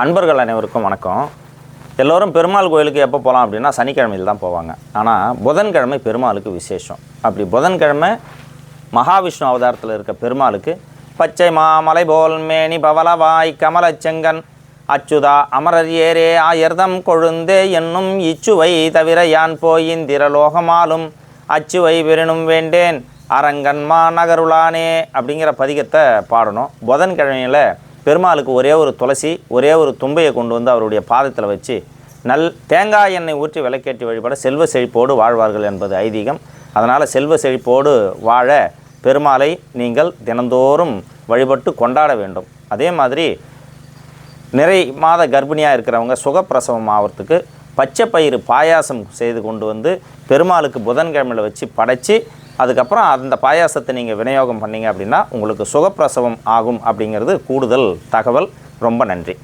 அன்பர்கள் அனைவருக்கும் வணக்கம். எல்லோரும் பெருமாள் கோயிலுக்கு எப்போ போகலாம் அப்படின்னா சனிக்கிழமையில் தான் போவாங்க. ஆனால் புதன்கிழமை பெருமாளுக்கு விசேஷம். அப்படி புதன்கிழமை மகாவிஷ்ணு அவதாரத்தில் இருக்க பெருமாளுக்கு பச்சை மாமலை போல் மேனி பவளவாய் கமலச்செங்கன் அச்சுதா அமரர் ஏரே ஆயர்தம் கொழுந்தே என்னும் இச்சுவை தவிர யான் போயிந்திரலோகமாலும் அச்சுவை பெறினும் வேண்டேன் அரங்கன்மா நகருளானே அப்படிங்கிற பதிகத்தை பாடணும். புதன்கிழமையில் பெருமாளுக்கு ஒரே ஒரு துளசி, ஒரே ஒரு தும்பையை கொண்டு வந்து அவருடைய பாதத்தில் வச்சு தேங்காய் எண்ணெய் ஊற்றி விளக்கேற்றி வழிபட செல்வ செழிப்போடு வாழ்வார்கள் என்பது ஐதீகம். அதனால் செல்வ செழிப்போடு வாழ பெருமாளை நீங்கள் தினந்தோறும் வழிபட்டு கொண்டாட வேண்டும். அதே மாதிரி நிறை மாத கர்ப்பிணியாக இருக்கிறவங்க சுகப்பிரசவம் ஆகிறதுக்கு பச்சை பயிறு பாயாசம் செய்து கொண்டு வந்து பெருமாளுக்கு புதன்கிழமையில் வச்சு படைச்சி அதுக்கப்புறம் அந்த பாயாசத்தை நீங்கள் விநியோகம் பண்ணிங்க அப்படின்னா உங்களுக்கு சுகப்பிரசவம் ஆகும் அப்படிங்கிறது கூடுதல் தகவல். ரொம்ப நன்றி.